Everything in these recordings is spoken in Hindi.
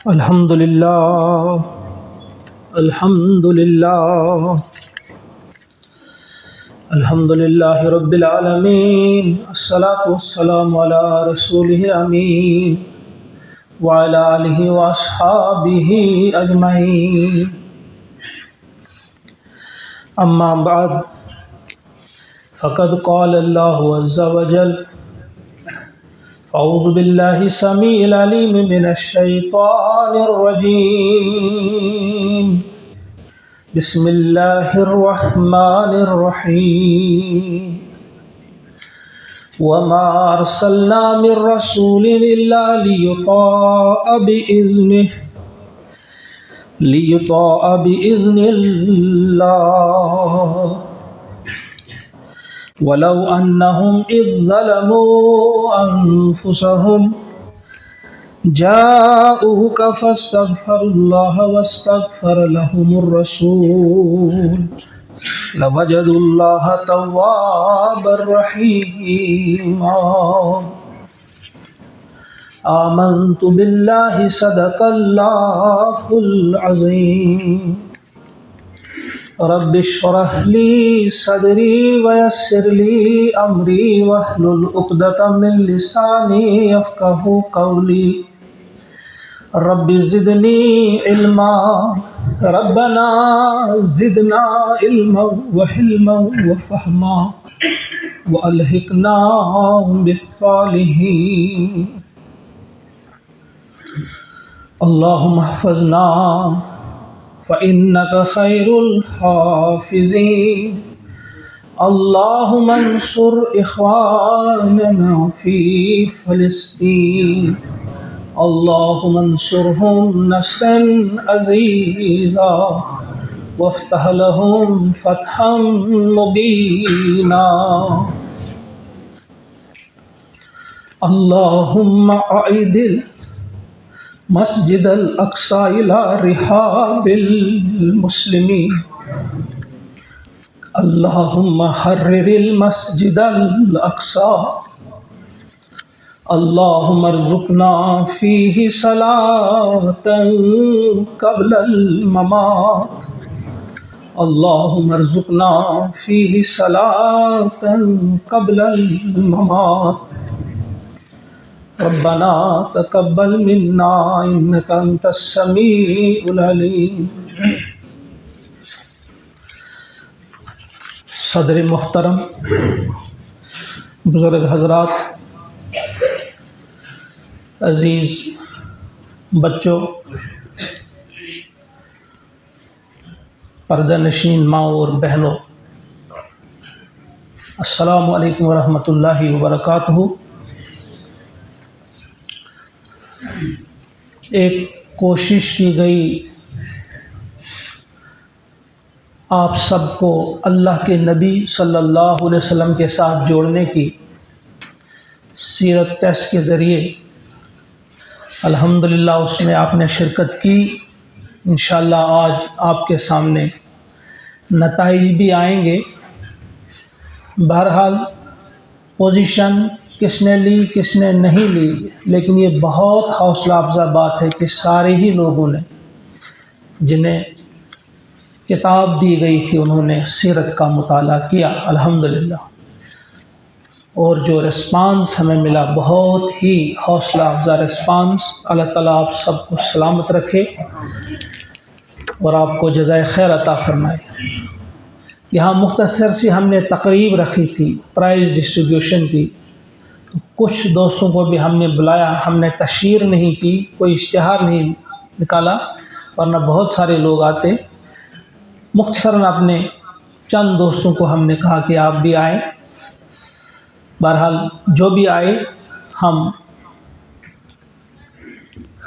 अल्हम्दुलिल्लाह अल्हम्दुलिल्लाह अल्हम्दुलिल्लाहि रब्बिल आलमीन अस्सलातु वस्सलामु अला रसूलिहिल अमीन व अला आलिहि व अस्हाबिहि अजमईन। अम्मा बाद फ़क़द क़ाल अल्लाहु अज़्ज़ा व जल अऊज़ु बिल्लाहि समीइल अलीम मिनश शैतानिर रजीम। बिस्मिल्लाहिर रहमानिर रहीम। वमा अरसलना मिर रसूलिन इल्ला लियुताअ बिइज़्निल्लाह वलौ अन्नहुम इज़ ज़लमू अन्फुसहुम जाऊक फस्तगफरुल्लाह वस्तगफर लहुमुर रसूल लवजदुल्लाह तव्वाबर रहीमा। आमन्तु बिल्लाहि सदक़ल्लाहुल अज़ीम। रब्बिश्रह ली सदरी वयस्सिर ली अमरी वहलुल उक़दतम मिन लिसानी यफ़क़हू क़ौली। रब्बि ज़िदनी इल्मा रब्बना ज़िदना इल्मन व हिल्मन व फ़हमा व अलहिक़ना बिस्सालिहीन। अल्लाहुम्मा हफ़्ज़ना फ़इन्नका ख़ैरुल हाफ़िज़ीन। अल्लाहुम्मा अन्सुर इख़वानना फ़ी फ़लस्तीन। अल्लाहुम्मा अन्सुरहुम नस्रन अज़ीज़ा वफ़्तह लहुम फ़तहम मुबीना। अल्लाहुम्मा अइदिल मस्जिदल अक़सा इला रिहाबिल मुस्लिमीन। अल्लाहुम्मा हर्रिरिल मस्जिदल अक़सा। अल्लाहुम्मा अर्ज़ुक़ना फ़ीहि सलातन क़ब्लल ममात। अल्लाहुम्मा अर्ज़ुक़ना फ़ीहि सलातन क़ब्लल ममात। रब्बना तक़ब्बल मिन्ना इन्नका अंतस समीउल अलीम। सदर मोहतरम, बुज़ुर्ग हज़रात, अज़ीज़ बच्चों, पर्दा नशीन माँ और बहनों, अस्सलामु अलैकुम व रहमतुल्लाहि व बरकातुहू। एक कोशिश की गई आप सबको अल्लाह के नबी सल्लल्लाहु अलैहि वसल्लम के साथ जोड़ने की सीरत टेस्ट के ज़रिए। अल्हम्दुलिल्लाह उसमें आपने शिरकत की। इंशाअल्लाह आज आपके सामने नताइज भी आएंगे। बहरहाल पोजीशन किसने ली किसने नहीं ली, लेकिन ये बहुत हौसला अफजा बात है कि सारे ही लोगों ने, जिन्हें किताब दी गई थी, उन्होंने सीरत का मुताला किया अल्हम्दुलिल्लाह। और जो रिस्पांस हमें मिला बहुत ही हौसला अफजा रिस्पांस। अल्लाह ताला आप सबको सलामत रखे और आपको जज़ाए खैर अता फरमाए। यहाँ मुख्तसर सी हमने तकरीब रखी थी प्राइज़ डिस्ट्रीब्यूशन की। कुछ दोस्तों को भी हमने बुलाया, हमने तशहीर नहीं की, कोई इश्तिहार नहीं निकाला, वरना बहुत सारे लोग आते। मुख्तसरन अपने चंद दोस्तों को हमने कहा कि आप भी आएँ। बहरहाल जो भी आए, हम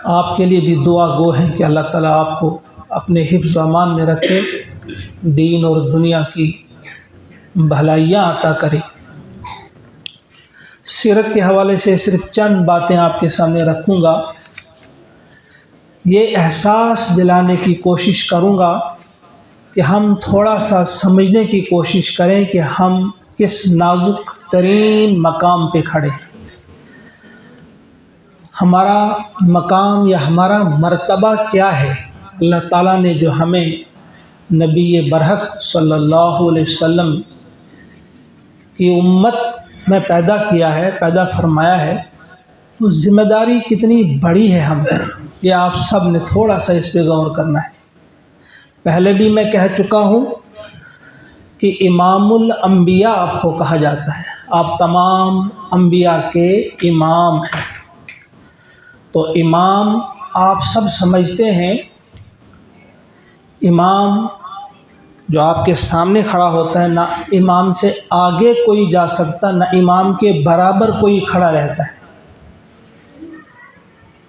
आपके लिए भी दुआ गो हैं कि अल्लाह ताला आपको अपने हिफ्ज़ व अमान में रखे, दीन और दुनिया की भलाइयाँ अता करे। सीरत के हवाले से सिर्फ चंद बातें आपके सामने रखूँगा। ये एहसास दिलाने की कोशिश करूँगा कि हम थोड़ा सा समझने की कोशिश करें कि हम किस नाजुक तरीन मकाम पे खड़े हैं। हमारा मकाम या हमारा मर्तबा क्या है। अल्लाह ताला ने जो हमें नबी बरहक सल्लल्लाहु अलैहि वसल्लम की उम्मत में पैदा किया है, पैदा फरमाया है, तो ज़िम्मेदारी कितनी बड़ी है हम पर, ये आप सब ने थोड़ा सा इस पे गौर करना है। पहले भी मैं कह चुका हूँ कि इमामुल अंबिया आपको कहा जाता है, आप तमाम अंबिया के इमाम हैं। तो इमाम आप सब समझते हैं, इमाम जो आपके सामने खड़ा होता है, ना इमाम से आगे कोई जा सकता, ना इमाम के बराबर कोई खड़ा रहता है।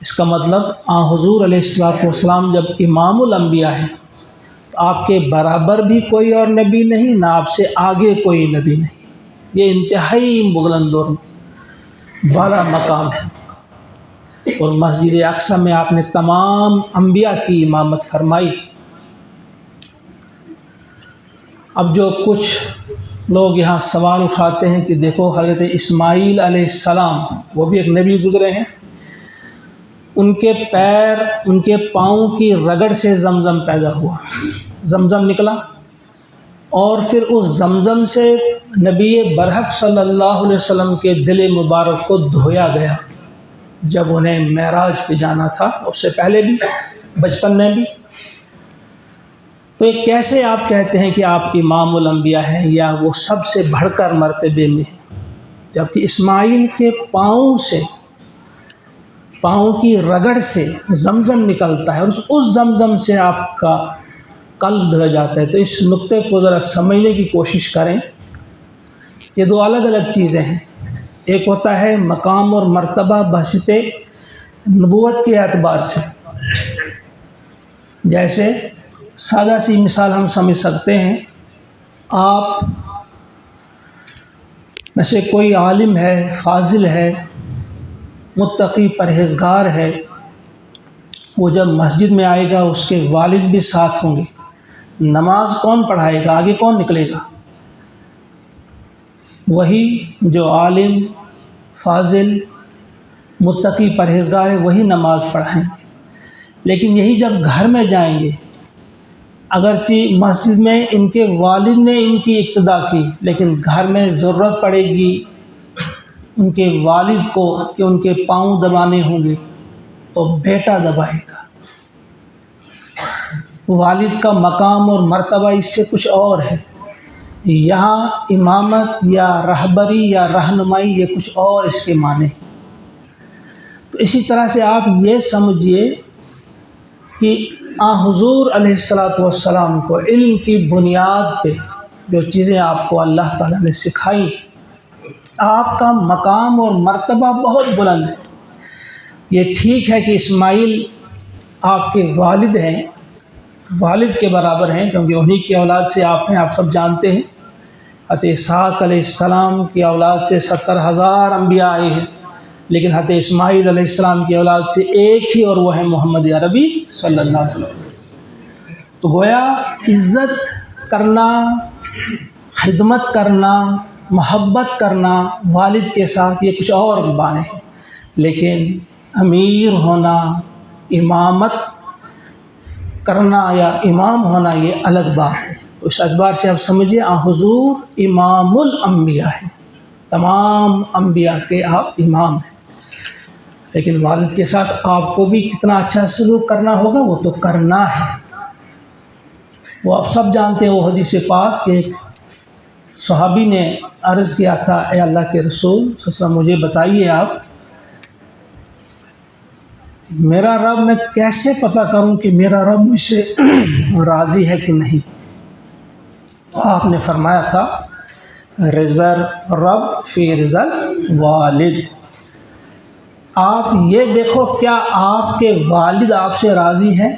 इसका मतलब हुज़ूर अलैहिस्सलातु वस्सलाम जब इमामुल अंबिया है तो आपके बराबर भी कोई और नबी नहीं, ना आपसे आगे कोई नबी नहीं। ये इंतहाई बुलंद वाला मकाम है। और मस्जिद अक्सा में आपने तमाम अंबिया की इमामत फरमाई। अब जो कुछ लोग यहाँ सवाल उठाते हैं कि देखो हज़रत इस्माईल अलैहिस्सलाम, वो भी एक नबी गुज़रे हैं, उनके पैर, उनके पाँव की रगड़ से जमज़म पैदा हुआ, जमज़म निकला, और फिर उस जमज़म से नबी बरहक सल्लल्लाहु अलैहि वसल्लम के दिल मुबारक को धोया गया जब उन्हें मेराज पे जाना था, उससे पहले भी, बचपन में भी। तो ये कैसे आप कहते हैं कि आप इमामुल अंबिया हैं या वो सबसे बढ़कर मर्तबे में हैं, जबकि इस्माईल के पाँव से, पाँव की रगड़ से जमज़म निकलता है और उस जमज़म से आपका कल्ब धो जाता है। तो इस नुक्ते को ज़रा समझने की कोशिश करें। ये दो अलग अलग चीज़ें हैं। एक होता है मकाम और मर्तबा बहसते नबूवत के एतबार से, जैसे सादा सी मिसाल हम समझ सकते हैं, आप में से कोई आलिम है, फाजिल है, मुत्तकी परहेज़गार है, वो जब मस्जिद में आएगा उसके वालिद भी साथ होंगे, नमाज कौन पढ़ाएगा, आगे कौन निकलेगा? वही जो आलिम, फाजिल, मुत्तकी परहेज़गार है, वही नमाज पढ़ाएंगे। लेकिन यही जब घर में जाएंगे, अगरचे मस्जिद में इनके वालिद ने इनकी इक्तदा की, लेकिन घर में ज़रूरत पड़ेगी उनके वालिद को कि उनके पाँव दबाने होंगे, तो बेटा दबाएगा। वालिद का मकाम और मर्तबा इससे कुछ और है। यहाँ इमामत या रहबरी या रहनुमाई ये कुछ और इसके माने। तो इसी तरह से आप ये समझिए कि हुज़ूर अलैहिस्सलातु वस्सलाम को इल्म की बुनियाद पे जो चीज़ें आपको अल्लाह ताला ने सिखाई, आपका मकाम और मर्तबा बहुत बुलंद है। ये ठीक है कि इस्माईल आपके वालिद हैं, वालिद के बराबर हैं, क्योंकि उन्हीं की औलाद से आप हैं, आप सब जानते हैं। हज़रत इसहाक़ अलैहिस्सलाम की औलाद से 70,000 अंबिया आए हैं, लेकिन हज़रत इस्माईल अलैहिस्सलाम की औलाद से एक ही, और वो है मोहम्मद अरबी सल्लल्लाहु अलैहि वसल्लम। तो गोया इज़्ज़त करना, खिदमत करना, मोहब्बत करना वालिद के साथ, ये कुछ और बातें हैं। लेकिन अमीर होना, इमामत करना या इमाम होना, ये अलग बात है। तो इस एतबार से आप समझिए हुज़ूर इमामुल अंबिया है, तमाम अंबिया के आप इमाम हैं। लेकिन वालिद के साथ आपको भी कितना अच्छा सलूक करना होगा, वो तो करना है। वो आप सब जानते हैं, वो हदीस पाक के एक सहाबी ने अर्ज़ किया था, ए अल्लाह के रसूल सल्लल्लाहु, मुझे बताइए आप, मेरा रब, मैं कैसे पता करूं कि मेरा रब मुझसे राज़ी है कि नहीं? तो आपने फरमाया था, रिज़ल रब फ़ी रिज़ल वालिद। आप ये देखो क्या आपके वालिद आपसे राज़ी हैं,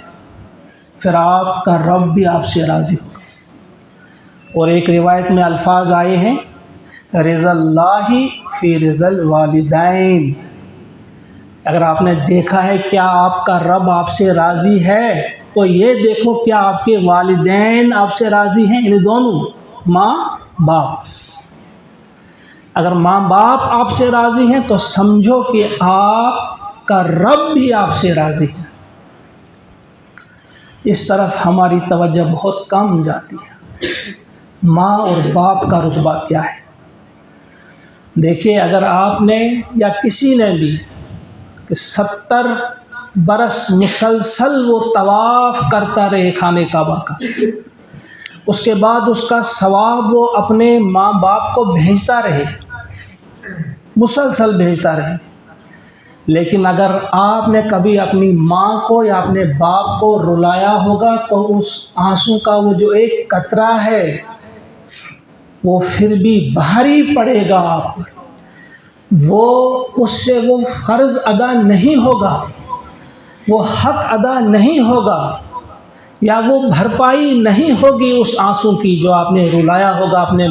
फिर आपका रब भी आपसे राज़ी होगा। और एक रिवायत में अल्फाज आए हैं, रिज़ल्लाहि फ़ी रिज़ल वालिदैन। अगर आपने देखा है क्या आपका रब आपसे राज़ी है, तो ये देखो क्या आपके वालिदैन आपसे राज़ी हैं, यानी दोनों, माँ बाप। अगर माँ बाप आपसे राज़ी हैं तो समझो कि आप आपका रब भी आपसे राज़ी है। इस तरफ हमारी तवज्जो बहुत कम जाती है। माँ और बाप का रुतबा क्या है? देखिए, अगर आपने या किसी ने भी कि 70 बरस मुसलसल वो तवाफ़ करता रहे खाने काबा का, उसके बाद उसका सवाब वो अपने माँ बाप को भेजता रहे, मुसलसल भेजता रहे, लेकिन अगर आपने कभी अपनी माँ को या अपने बाप को रुलाया होगा तो उस आंसू का वो जो एक कतरा है वो फिर भी भारी पड़ेगा आप पर। वो उससे वो फ़र्ज़ अदा नहीं होगा, वो हक़ अदा नहीं होगा, या वो भरपाई नहीं होगी उस आंसू की जो आपने रुलाया होगा अपने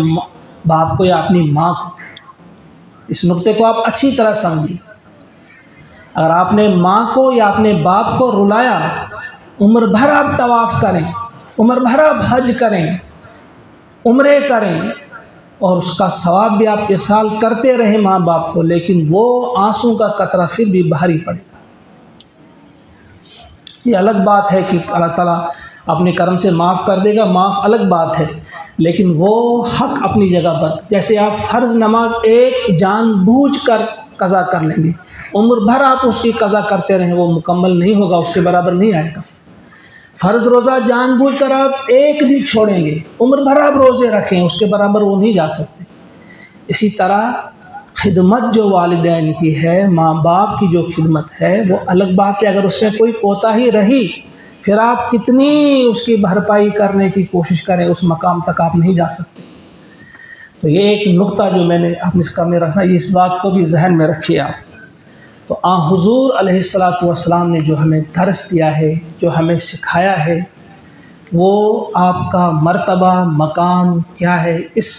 बाप को या अपनी माँ को। इस नुक्ते को आप अच्छी तरह समझिए। अगर आपने माँ को या अपने बाप को रुलाया, उम्र भर आप तवाफ़ करें, उम्र भर आप हज करें, उम्रे करें, और उसका सवाब भी आप इस साल करते रहे माँ बाप को, लेकिन वो आंसू का कतरा फिर भी भारी पड़ेगा। ये अलग बात है कि अल्लाह ताला अपने करम से माफ़ कर देगा, माफ़ अलग बात है, लेकिन वो हक़ अपनी जगह पर। जैसे आप फ़र्ज़ नमाज एक जानबूझकर कज़ा कर लेंगे, उम्र भर आप उसकी कज़ा करते रहें, वो मुकम्मल नहीं होगा, उसके बराबर नहीं आएगा। फ़र्ज़ रोज़ा जानबूझकर आप एक भी छोड़ेंगे, उम्र भर आप रोज़े रखें, उसके बराबर वो नहीं जा सकते। इसी तरह खिदमत जो वालिदैन की है, माँ बाप की जो खिदमत है, वो अलग बात है। अगर उसमें कोई कोताही रही, फिर आप कितनी उसकी भरपाई करने की कोशिश करें, उस मकाम तक आप नहीं जा सकते। तो ये एक नुक्ता जो मैंने अपने सामने रखा, इस बात को भी जहन में रखिए आप। तो हुज़ूर अलैहिस्सलातु वस्सलाम ने जो हमें दर्स दिया है, जो हमें सिखाया है, वो आपका मर्तबा मकाम क्या है, इस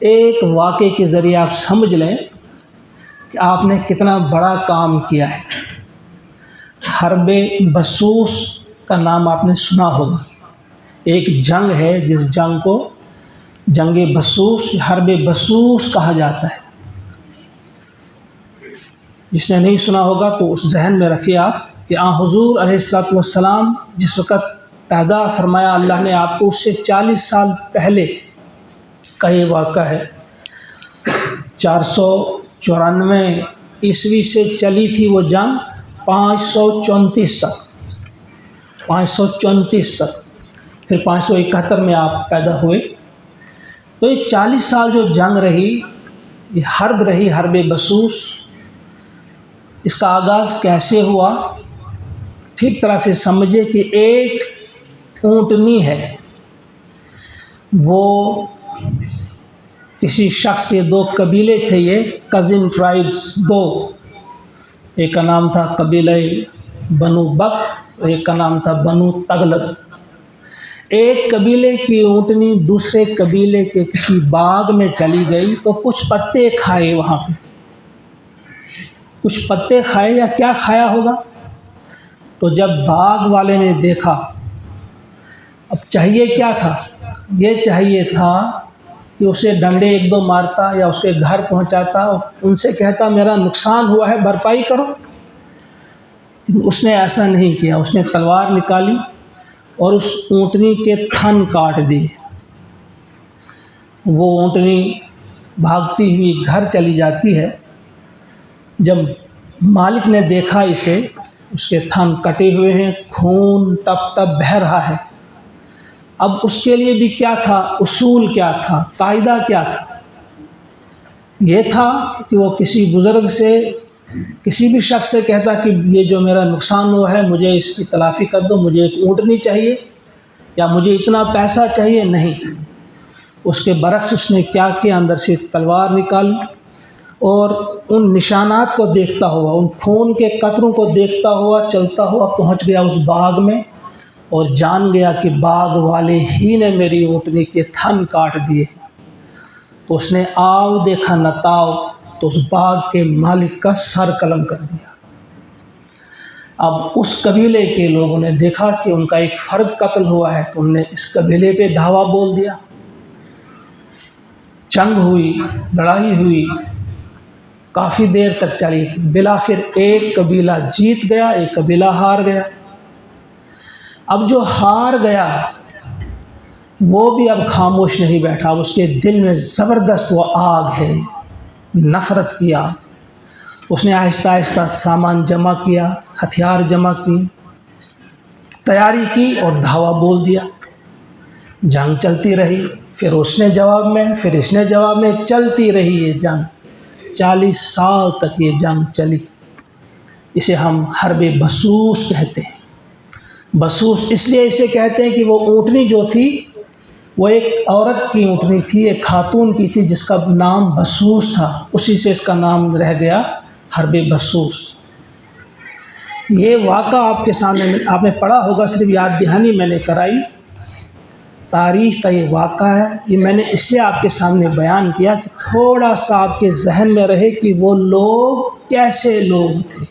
एक वाक़े के ज़रिए आप समझ लें कि आपने कितना बड़ा काम किया है। हर्बे बसूस का नाम आपने सुना होगा। एक जंग है जिस जंग को जंगे बसूस, हर्बे बसूस कहा जाता है। जिसने नहीं सुना होगा तो उस जहन में रखिए आप कि हुज़ूर अलैहिस्सलातु वस्सलाम जिस वक़्त पैदा फरमाया अल्लाह ने आपको, उससे 40 साल पहले का ये वाक़ा है। 494 ईस्वी से चली थी वो जंग 534 तक, 534 तक, फिर 571 में आप पैदा हुए। तो ये 40 साल जो जंग रही, ये हर्ब रही, हर्बे बसूस। इसका आगाज़ कैसे हुआ, ठीक तरह से समझे कि एक ऊँटनी है, वो किसी शख्स के, दो कबीले थे, ये कज़िन ट्राइब्स दो, एक का नाम था कबीला बनु बक, एक का नाम था बनु तगलब। एक कबीले की ऊँटनी दूसरे कबीले के किसी बाग में चली गई तो कुछ पत्ते खाए, वहाँ पे कुछ पत्ते खाए या क्या खाया होगा। तो जब बाग वाले ने देखा, अब चाहिए क्या था, ये चाहिए था कि उसे डंडे एक दो मारता या उसके घर पहुंचाता, उनसे कहता मेरा नुकसान हुआ है, भरपाई करो। उसने ऐसा नहीं किया, उसने तलवार निकाली और उस ऊँटनी के थन काट दिए। वो ऊँटनी भागती हुई घर चली जाती है। जब मालिक ने देखा इसे, उसके थन कटे हुए हैं, खून टप टप बह रहा है। अब उसके लिए भी क्या था, उसूल क्या था, कायदा क्या था। ये था कि वो किसी बुज़ुर्ग से, किसी भी शख्स से कहता कि ये जो मेरा नुकसान हुआ है मुझे इसकी तलाफ़ी कर दो, मुझे एक ऊँटनी चाहिए या मुझे इतना पैसा चाहिए। नहीं, उसके बरक्स उसने क्या किया, अंदर से तलवार निकाली और उन निशानात को देखता हुआ, उन खून के कतरों को देखता हुआ चलता हुआ पहुंच गया उस बाग में और जान गया कि बाग वाले ही ने मेरी ऊँटनी के थन काट दिए। तो उसने आव देखा न ताव, तो उस बाग के मालिक का सर कलम कर दिया। अब उस कबीले के लोगों ने देखा कि उनका एक फ़र्द कत्ल हुआ है, तो उनने इस कबीले पे धावा बोल दिया। जंग हुई, लड़ाई हुई, काफ़ी देर तक चली थी। बिलाखिर एक कबीला जीत गया, एक कबीला हार गया। अब जो हार गया वो भी अब खामोश नहीं बैठा, उसके दिल में ज़बरदस्त वो आग है, नफ़रत की आग। उसने आहिस्ता आहिस्ता सामान जमा किया, हथियार जमा किए, तैयारी की और धावा बोल दिया। जंग चलती रही, फिर उसने जवाब में, फिर इसने जवाब में, चलती रही ये जंग। 40 साल तक ये जंग चली। इसे हम हर्बे बसूस कहते हैं। बसूस इसलिए इसे कहते हैं कि वो ऊँटनी जो थी वो एक औरत की ऊँटनी थी, एक खातून की थी जिसका नाम बसूस था, उसी से इसका नाम रह गया हर्बे बसूस। ये वाक़ा आपके सामने आपने पढ़ा होगा, सिर्फ याद दहानी मैंने कराई। तारीख़ का ये वाक़ा है, ये मैंने इसलिए आपके सामने बयान किया कि थोड़ा सा आपके जहन में रहे कि वो लोग कैसे लोग थे।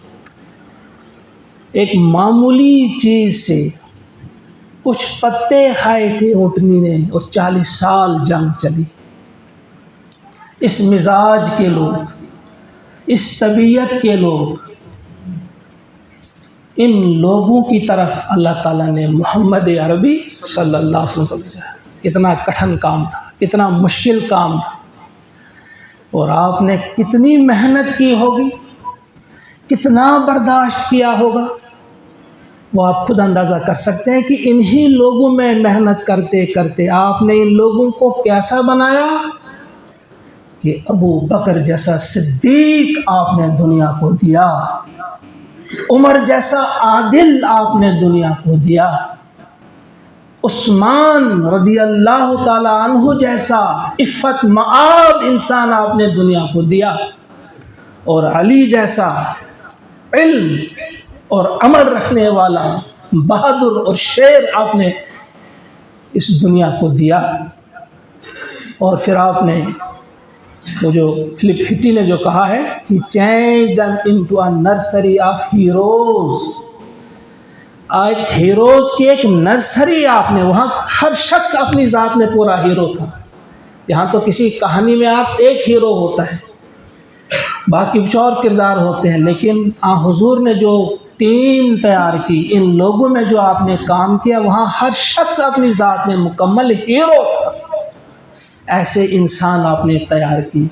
एक मामूली चीज़ से कुछ पत्ते खाए थे ऊँटनी ने और 40 साल जंग चली। इस मिजाज के लोग, इस तबीयत के लोग, इन लोगों की तरफ अल्लाह ताला ने मोहम्मद अरबी सल्लल्लाहु अलैहि वसल्लम को भेजा। कितना कठिन काम था, कितना मुश्किल काम था, और आपने कितनी मेहनत की होगी, कितना बर्दाश्त किया होगा, वो आप खुद अंदाज़ा कर सकते हैं कि इन्हीं लोगों में मेहनत करते करते आपने इन लोगों को कैसा बनाया कि अबू बकर जैसा सिद्दीक आपने दुनिया को दिया, उमर जैसा आदिल आपने दुनिया को दिया, उस्मान रदी अल्लाह ताला अन्हु जैसा इफ़्फ़त मआब इंसान आपने दुनिया को दिया, और अली जैसा इल्म और अमल रखने वाला बहादुर और शेर आपने इस दुनिया को दिया। और फिर आपने वो जो फिलिप हिटी ने जो कहा है कि change them into a nursery of heroes, आज हीरोज़ की एक नर्सरी आपने, वहाँ हर शख्स अपनी ज़ात में पूरा हीरो था। यहाँ तो किसी कहानी में आप एक हीरो होता है, बाकी कुछ और किरदार होते हैं, लेकिन हुजूर ने जो टीम तैयार की, इन लोगों में जो आपने काम किया, वहाँ हर शख्स अपनी ज़ात में मुकम्मल हीरो था। ऐसे इंसान आपने तैयार किए,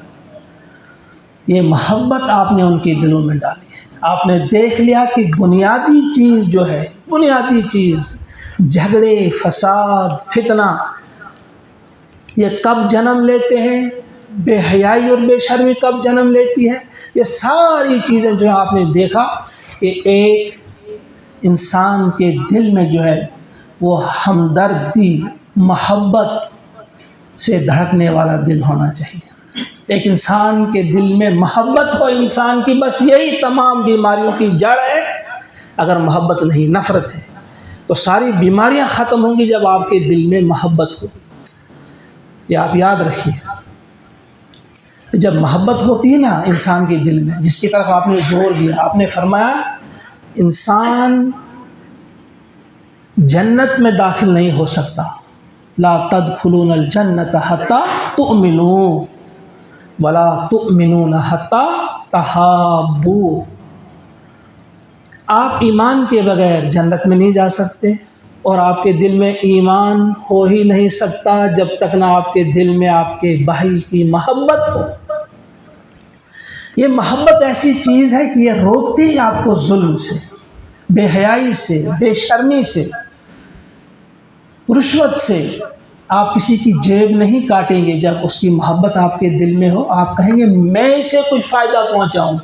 ये मोहब्बत आपने उनके दिलों में डाली है। आपने देख लिया कि बुनियादी चीज़ जो है, बुनियादी चीज़ झगड़े, फसाद, फितना, ये कब जन्म लेते हैं, बेहयाई और बेशर्मी कब जन्म लेती है, ये सारी चीज़ें जो आपने देखा कि एक इंसान के दिल में जो है वो हमदर्दी, मोहब्बत से धड़कने वाला दिल होना चाहिए। एक इंसान के दिल में मोहब्बत हो इंसान की, बस यही तमाम बीमारियों की जड़ है। अगर मोहब्बत नहीं, नफ़रत है, तो सारी बीमारियां ख़त्म होंगी जब आपके दिल में मोहब्बत होगी। ये आप याद रखिए, जब मोहब्बत होती है ना इंसान के दिल में, जिसकी तरफ आपने जोर दिया, आपने फरमाया इंसान जन्नत में दाखिल नहीं हो सकता, ला तदखुलूनल जन्नत हत्ता तुअमिनू वला तुअमिनून हत्ता तहाब्बू। आप ईमान के बगैर जन्नत में नहीं जा सकते, और आपके दिल में ईमान हो ही नहीं सकता जब तक ना आपके दिल में आपके भाई की मोहब्बत हो। ये मोहब्बत ऐसी चीज़ है कि ये रोकती है आपको जुल्म से, बेहयाई से, बेशर्मी से, रुश्वत से। आप किसी की जेब नहीं काटेंगे जब उसकी मोहब्बत आपके दिल में हो। आप कहेंगे मैं इसे कुछ फ़ायदा पहुंचाऊं।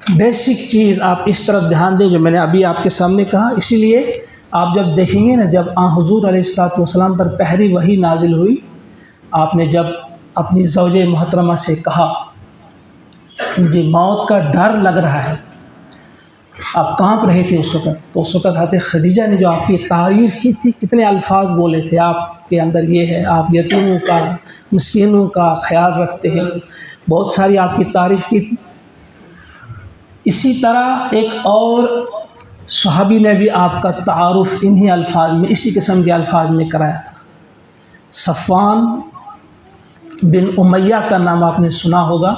बेसिक चीज़ आप इस तरफ ध्यान दें जो मैंने अभी आपके सामने कहा। इसीलिए आप जब देखेंगे ना, जब हुज़ूर अलैहिस्सलातु वस्सलाम पर पहली वही नाजिल हुई, आपने जब अपनी ज़ौजे मोहतरमा से कहा मुझे मौत का डर लग रहा है, आप कांप रहे थे उस वक़्त, तो उस वक़्त हज़रत खदीजा ने जो आपकी तारीफ़ की थी, कितने अल्फाज बोले थे, आपके अंदर ये है, आप यतीमों का, मिस्कीनों का ख्याल रखते हैं, बहुत सारी आपकी तारीफ़ की थी। इसी तरह एक और सहाबी ने भी आपका तारुफ इन्हीं अल्फाज में, इसी किस्म के अल्फाज में कराया था। सफ़वान बिन उमैया का नाम आपने सुना होगा।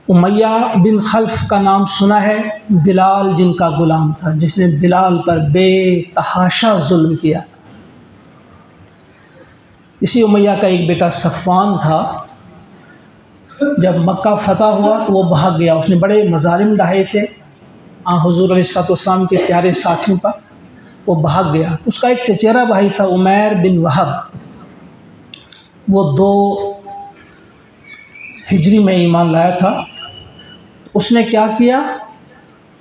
उमैया बिन खल्फ का नाम सुना है, बिलाल जिनका गुलाम था, जिसने बिलाल पर बेतहाशा जुल्म किया था। इसी उमैया का एक बेटा सफ़वान था। जब मक्का फतह हुआ तो वो भाग गया, उसने बड़े मज़ालिम ढाए थे हुज़ूर अलैहिस्सलाम के प्यारे साथियों पर, वो भाग गया। उसका एक चचेरा भाई था उमैर बिन वहब, वो 2 हिजरी में ईमान लाया था। उसने क्या किया,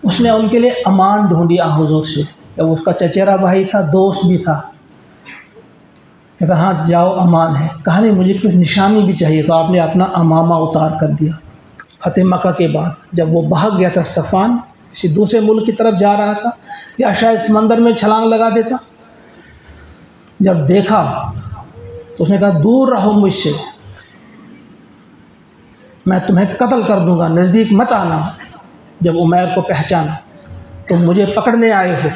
उसने उनके लिए अमान ढूंढी हुज़ूर से। जब उसका चचेरा भाई था, दोस्त भी था, कहता हाँ जाओ अमान है। कहा नहीं मुझे कुछ निशानी भी चाहिए, तो आपने अपना अमामा उतार कर दिया। फतेह मक्का के बाद जब वो भाग गया था, सफ़वान किसी दूसरे मुल्क की तरफ जा रहा था या शायद समंदर में छलांग लगा देता, जब देखा तो उसने कहा दूर रहो मुझसे, मैं तुम्हें कत्ल कर दूंगा, नज़दीक मत आना। जब उमैर को पहचाना तो मुझे पकड़ने आए हो।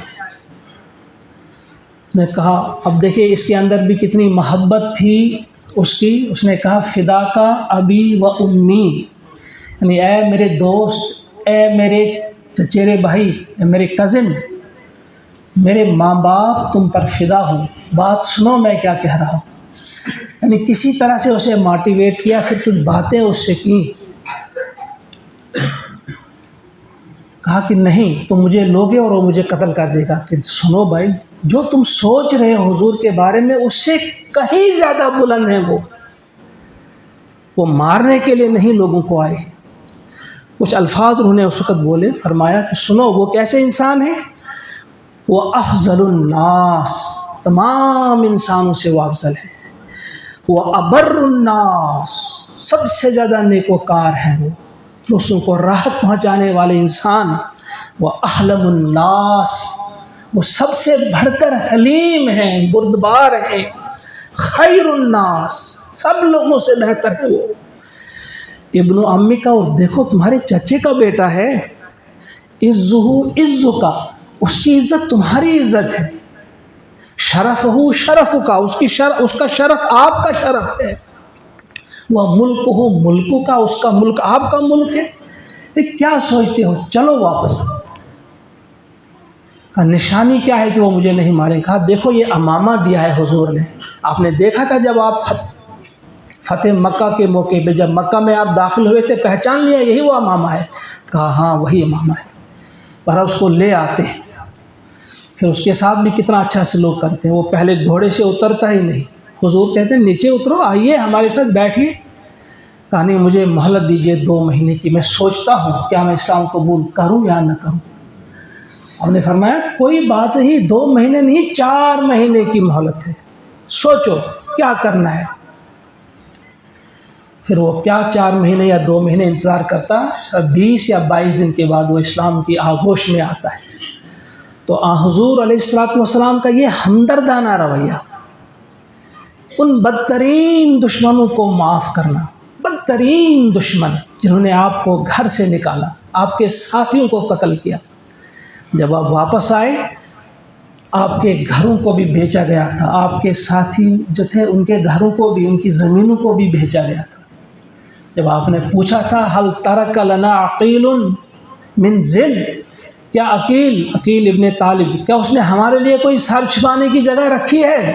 ने कहा अब देखिए इसके अंदर भी कितनी मोहब्बत थी उसकी। उसने कहा फ़िदा का अबी व उम्मी, यानी ए मेरे दोस्त, ए मेरे चचेरे भाई, ए मेरे कज़िन, मेरे माँ बाप तुम पर फ़िदा हूँ, बात सुनो मैं क्या कह रहा हूँ। यानी किसी तरह से उसे मोटिवेट किया, फिर कुछ बातें उससे की। कहा कि नहीं तुम मुझे लोगे और वो मुझे कत्ल कर देगा। कि सुनो भाई, जो तुम सोच रहे हो हुजूर के बारे में उससे कहीं ज़्यादा बुलंद है। वो मारने के लिए नहीं लोगों को आए हैं। कुछ अल्फाज उन्होंने उस वक़्त बोले, फरमाया कि सुनो वो कैसे इंसान है, वो अफजलुन्नास, तमाम इंसानों से वो अफजल है। वो अबर्रुन्नास, सबसे ज़्यादा नेकोकार हैं। वो दूसरों को राहत पहुँचाने वाले इंसान। वो अहलमुन्नास, वो सबसे बढ़कर हलीम हैं, बुर्दबार हैं। खैरुन्नास, सब लोगों से बेहतर है वो। इब्नु अम्मी का, और देखो तुम्हारे चचे का बेटा है। इज़्ज़ुहु इज़्ज़ुका, उसकी इज़्ज़त तुम्हारी इज़्ज़त है। शरफ़हु शरफ़ुका, उसका शरफ़ आपका शरफ़ है। वह मुल्कुहु मुल्कुका, उसका मुल्क आपका मुल्क है। ये क्या सोचते हो, चलो वापस। निशानी क्या है कि वो मुझे नहीं मारेंगे। कहा देखो ये अमामा दिया है हुजूर ने, आपने देखा था जब आप फतेह मक्का के मौके पे, जब मक्का में आप दाखिल हुए थे, पहचान लिया यही वो अमामा है। कहा हाँ वही अमामा है। पर उसको ले आते हैं, फिर उसके साथ भी कितना अच्छा सलूक करते हैं। वो पहले घोड़े से उतरता ही नहीं, हुजूर कहते हैं नीचे उतरो, आइए हमारे साथ बैठिए। कहा नहीं मुझे मोहलत दीजिए 2 महीने की, मैं सोचता हूँ क्या मैं इस्लाम कबूल करूँ या न करूँ। हमने फरमाया कोई बात नहीं, 2 महीने नहीं 4 महीने की मोहलत है, सोचो क्या करना है। फिर वो क्या 4 महीने या 2 महीने इंतज़ार करता, 20 या 22 दिन के बाद वो इस्लाम की आगोश में आता है। तो हुज़ूर अलैहिस्सलाम का ये हमदर्दाना रवैया, उन बदतरीन दुश्मनों को माफ़ करना, बदतरीन दुश्मन जिन्होंने आपको घर से निकाला, आपके साथियों को कत्ल किया, जब आप वापस आए आपके घरों को भी बेचा गया था, आपके साथी जो थे उनके घरों को भी, उनकी ज़मीनों को भी बेचा गया था। जब आपने पूछा था हल तरक लना अकीलुन मिन ज़िल, क्या अकील इब्ने तालिब, क्या उसने हमारे लिए कोई सर छुपाने की जगह रखी है?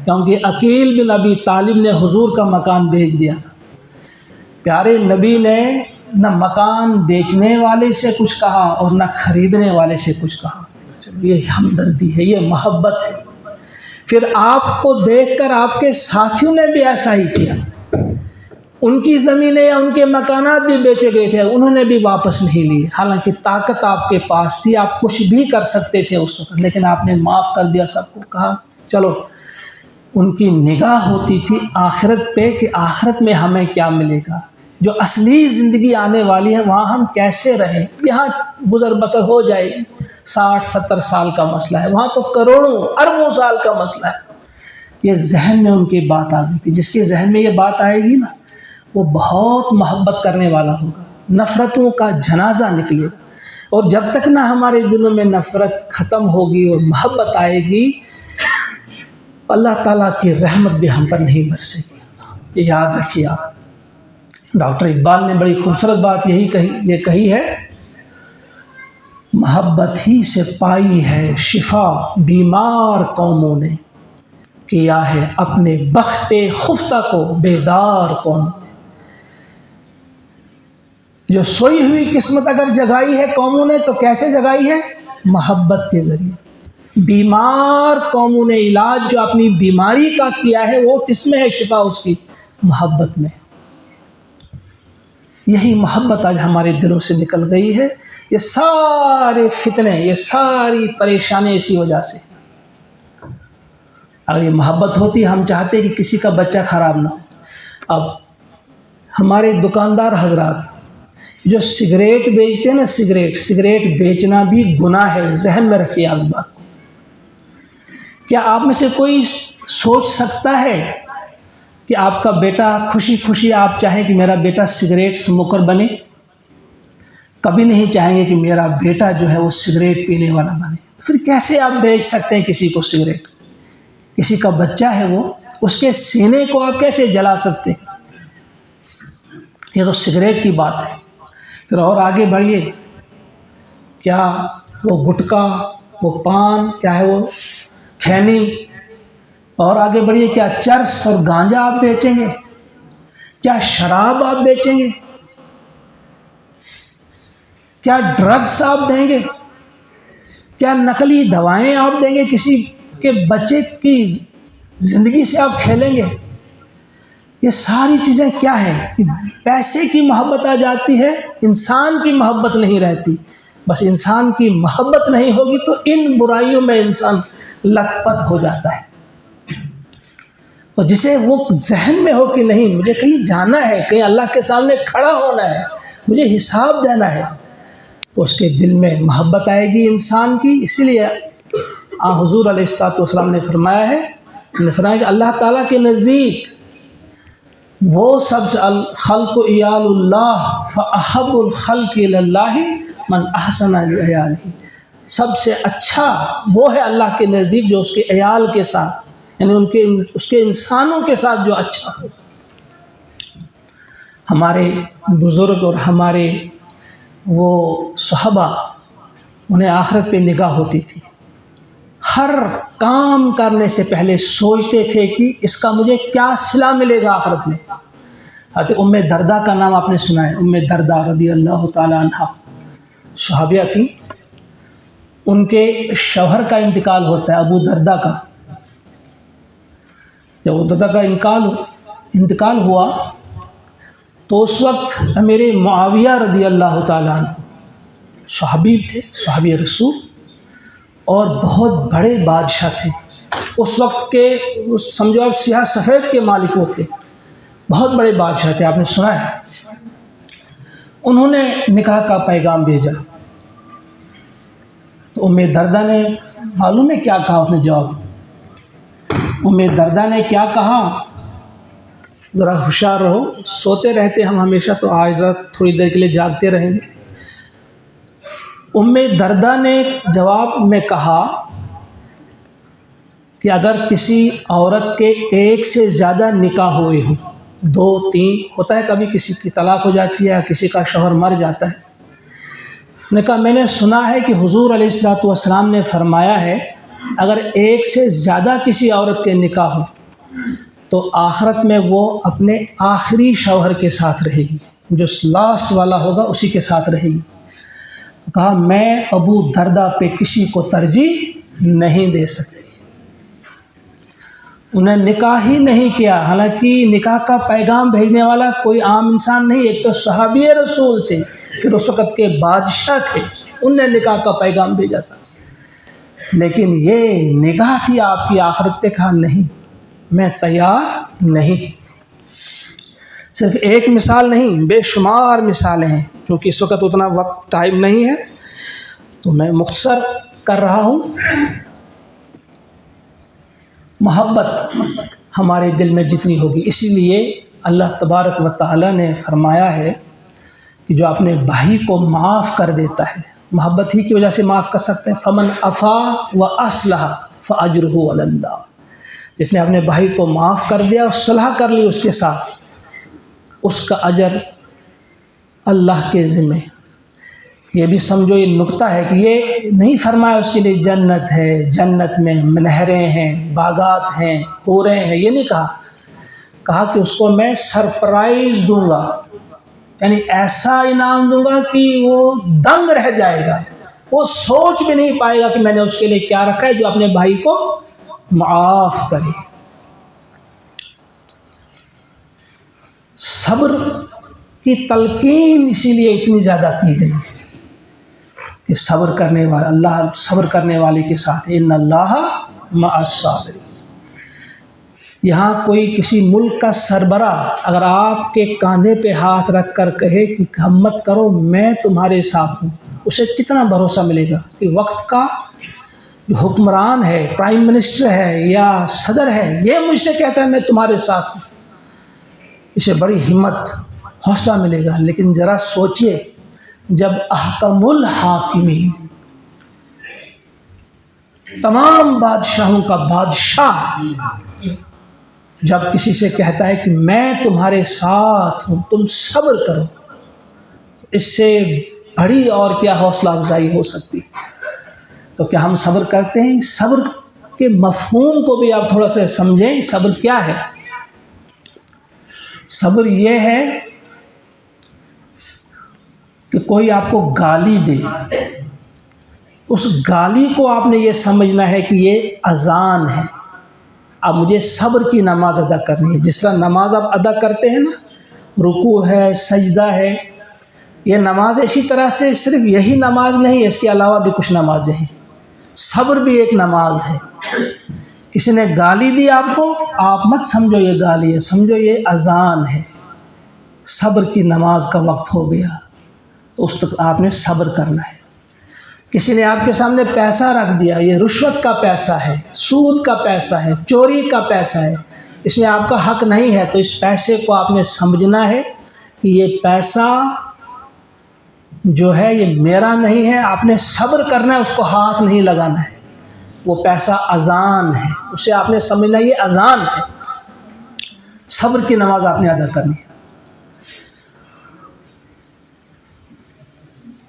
क्योंकि अकील बिन अबी तालिब ने हुजूर का मकान बेच दिया था। प्यारे नबी ने न मकान बेचने वाले से कुछ कहा और न ख़रीदने वाले से कुछ कहा। ये हमदर्दी है, ये मोहब्बत है। फिर आपको देखकर आपके साथियों ने भी ऐसा ही किया, उनकी ज़मीनें या उनके मकानात भी बेचे गए थे, उन्होंने भी वापस नहीं लिए। हालांकि ताकत आपके पास थी, आप कुछ भी कर सकते थे उस वक्त, लेकिन आपने माफ़ कर दिया सबको। कहा चलो, उनकी निगाह होती थी आखिरत पे कि आखिरत में हमें क्या मिलेगा, जो असली ज़िंदगी आने वाली है वहाँ हम कैसे रहें। यहाँ गुजर बसर हो जाएगी, 60-70 साल का मसला है, वहाँ तो करोड़ों अरबों साल का मसला है। ये जहन में उनकी बात आ गई थी। जिसके जहन में ये बात आएगी ना, वो बहुत मोहब्बत करने वाला होगा, नफ़रतों का जनाजा निकलेगा। और जब तक ना हमारे दिलों में नफ़रत ख़त्म होगी और मोहब्बत आएगी, अल्लाह ताला की रहमत भी हम पर नहीं बरसेगी। ये याद रखिए आप। डॉक्टर इकबाल ने बड़ी खूबसूरत बात ये कही है, मोहब्बत ही से पाई है शिफा बीमार कौमों ने, किया है अपने बख्ते खुफ्ता को बेदार कौमों ने। जो सोई हुई किस्मत अगर जगाई है कौमों ने तो कैसे जगाई है? मोहब्बत के ज़रिए। बीमार कौमों ने इलाज जो अपनी बीमारी का किया है वो किसमें है शिफा उसकी? मोहब्बत में। यही मोहब्बत आज हमारे दिलों से निकल गई है। ये सारे फितने, ये सारी परेशानी इसी वजह से। अगर ये मोहब्बत होती, हम चाहते कि किसी का बच्चा खराब ना हो। अब हमारे दुकानदार हजरात जो सिगरेट बेचते हैं ना, सिगरेट बेचना भी गुनाह है, जहन में रखिए आप बात को। क्या आप में से कोई सोच सकता है कि आपका बेटा खुशी खुशी आप चाहें कि मेरा बेटा सिगरेट स्मोकर बने? कभी नहीं चाहेंगे कि मेरा बेटा जो है वो सिगरेट पीने वाला बने। फिर कैसे आप बेच सकते हैं किसी को सिगरेट? किसी का बच्चा है वो, उसके सीने को आप कैसे जला सकते हैं? ये तो सिगरेट की बात है। फिर और आगे बढ़िए, क्या वो गुटखा, वो पान, क्या है वो खैनी, और आगे बढ़िए, क्या चरस और गांजा आप बेचेंगे? क्या शराब आप बेचेंगे? क्या ड्रग्स आप देंगे? क्या नकली दवाएं आप देंगे? किसी के बच्चे की ज़िंदगी से आप खेलेंगे? ये सारी चीज़ें क्या है कि पैसे की मोहब्बत आ जाती है, इंसान की मोहब्बत नहीं रहती। बस इंसान की मोहब्बत नहीं होगी तो इन बुराइयों में इंसान लथपथ हो जाता है। तो जिसे वो जहन में हो कि नहीं मुझे कहीं जाना है, कहीं अल्लाह के सामने खड़ा होना है, मुझे हिसाब देना है, तो उसके दिल में मोहब्बत आएगी इंसान की। इसीलिए हुज़ूर अलैहिस्सलाम ने फरमाया है कि अल्लाह ताला के नज़दीक वो सबसे खल्क़ु इयालुल्लाह फ़अहब्बुल ख़ल्क़ि इलल्लाहि मन अहसना इयालिही, सबसे अच्छा वो है अल्लाह के नज़दीक जो उसके अयाल के साथ, यानी उसके इंसानों के साथ जो अच्छा हो। हमारे बुज़ुर्ग और हमारे वो सहाबा, उन्हें आखिरत पे निगाह होती थी। हर काम करने से पहले सोचते थे कि इसका मुझे क्या सिला मिलेगा आखिरत में। हज़रत उम्मे दर्दा का नाम आपने सुना है, उम्मे दर्दा रज़ी अल्लाह ताला अन्हा सहाबिया थी। उनके शौहर का इंतकाल होता है, अबू दर्दा का। जब अबू दर्दा का इंतकाल हुआ तो उस वक्त अमीर मुआविया रज़ी अल्लाह ताला अन्हु सहाबी थे, सहाबी रसूल, और बहुत बड़े बादशाह थे। उस वक्त के समझो आप सियाह सफ़ेद के मालिक वो थे, बहुत बड़े बादशाह थे, आपने सुना है। उन्होंने निकाह का पैगाम भेजा तो उम्मे दर्दा ने, मालूम है क्या कहा उसने जवाब? उम्मे दर्दा ने क्या कहा, ज़रा होशियार रहो, सोते रहते हम हमेशा, तो आज रात थोड़ी देर के लिए जागते रहेंगे। उम्मे दर्दा ने जवाब में कहा कि अगर किसी औरत के एक से ज़्यादा निकाह हुए हों, 2-3 होता है, कभी किसी की तलाक हो जाती है या किसी का शौहर मर जाता है। ने कहा मैंने सुना है कि हुज़ूर अलैहिस्सलातु वस्सलाम ने फरमाया है अगर एक से ज़्यादा किसी औरत के निकाह हो तो आखिरत में वो अपने आखिरी शौहर के साथ रहेगी, जो लास्ट वाला होगा उसी के साथ रहेगी। तो कहा मैं अबू दर्दा पे किसी को तरजीह नहीं दे सकती। उन्हें निकाह ही नहीं किया, हालांकि निकाह का पैगाम भेजने वाला कोई आम इंसान नहीं, एक तो सहाबी रसूल थे, फिर उस वक़्त के बादशाह थे, उनने निकाह का पैगाम भेजा था। लेकिन ये निगाह थी आपकी आखिरत पे, कहा नहीं मैं तैयार नहीं। सिर्फ एक मिसाल नहीं, बेशुमार मिसालें हैं, क्योंकि इस वक्त उतना वक्त टाइम नहीं है तो मैं मुख्तसर कर रहा हूँ। मोहब्बत हमारे दिल में जितनी होगी, इसीलिए अल्लाह तबारक व तआला ने फरमाया है कि जो अपने भाई को माफ़ कर देता है, मोहब्बत ही की वजह से माफ़ कर सकते हैं। फमन अफ़ा व अस्लह फ़अज्रुहु अलल्लाह, जिसने अपने भाई को माफ़ कर दिया और सलाह कर ली उसके साथ, उसका अजर अल्लाह के ज़िम्मे। ये भी समझो ये नुक्ता है कि ये नहीं फरमाया उसके लिए जन्नत है, जन्नत में नहरें हैं, बागात हैं, हूरें हैं, ये नहीं कहा। कहा कि उसको मैं सरप्राइज़ दूंगा, यानी ऐसा इनाम दूंगा कि वो दंग रह जाएगा, वो सोच भी नहीं पाएगा कि मैंने उसके लिए क्या रखा है, जो अपने भाई को माफ़ करे। सब्र की तलकीन इसीलिए इतनी ज़्यादा की गई कि सब्र करने वाला, अल्लाह सब्र करने वाले के साथ है, इन्नल्लाह मअस-साबिरीन। यहाँ कोई किसी मुल्क का सरबराह अगर आपके कंधे पे हाथ रख कर कहे कि हम मत करो, मैं तुम्हारे साथ हूँ, उसे कितना भरोसा मिलेगा कि वक्त का जो हुक्मरान है, प्राइम मिनिस्टर है या सदर है, ये मुझसे कहता है मैं तुम्हारे साथ हूँ। इसे बड़ी हिम्मत, हौसला मिलेगा। लेकिन ज़रा सोचिए, जब अहकमुल हाकिमीन, तमाम बादशाहों का बादशाह, जब किसी से कहता है कि मैं तुम्हारे साथ हूँ, तुम सब्र करो, इससे बड़ी और क्या हौसला अफजाई हो सकती है। तो क्या हम सब्र करते हैं? सब्र के मफहूम को भी आप थोड़ा सा समझें। सब्र क्या है? सब्र ये है कि कोई आपको गाली दे, उस गाली को आपने ये समझना है कि ये अजान है, अब मुझे सब्र की नमाज अदा करनी है। जिस तरह नमाज आप अदा करते हैं ना, रुकू है, सजदा है, ये नमाज इसी तरह से सिर्फ यही नमाज नहीं है, इसके अलावा भी कुछ नमाजें हैं। सब्र भी एक नमाज है। किसी ने गाली दी आपको, आप मत समझो ये गाली है, समझो ये अजान है, सब्र की नमाज का वक्त हो गया, तो उस तक आपने सब्र करना है। किसी ने आपके सामने पैसा रख दिया, ये रुश्वत का पैसा है, सूद का पैसा है, चोरी का पैसा है, इसमें आपका हक नहीं है, तो इस पैसे को आपने समझना है कि ये पैसा जो है ये मेरा नहीं है, आपने सब्र करना है, उसको हाथ नहीं लगाना है। वो पैसा अजान है, उसे आपने समझना ये अजान है। सब्र की नमाज आपने अदा करनी है।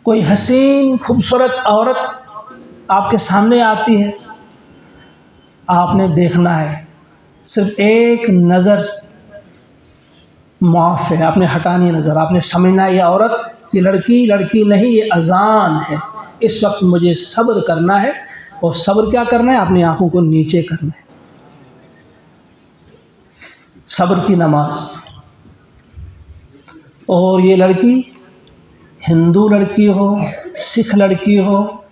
कोई हसीन खूबसूरत औरत आपके सामने आती है, आपने देखना है, सिर्फ एक नज़र माफ़ है, आपने हटानी नज़र, आपने समझना है ये औरत, ये लड़की नहीं, ये अजान है, इस वक्त मुझे सब्र करना है। और सब्र क्या करना है? अपनी आंखों को नीचे करना है। सब्र की नमाज। और ये लड़की हिंदू लड़की हो, सिख लड़की हो,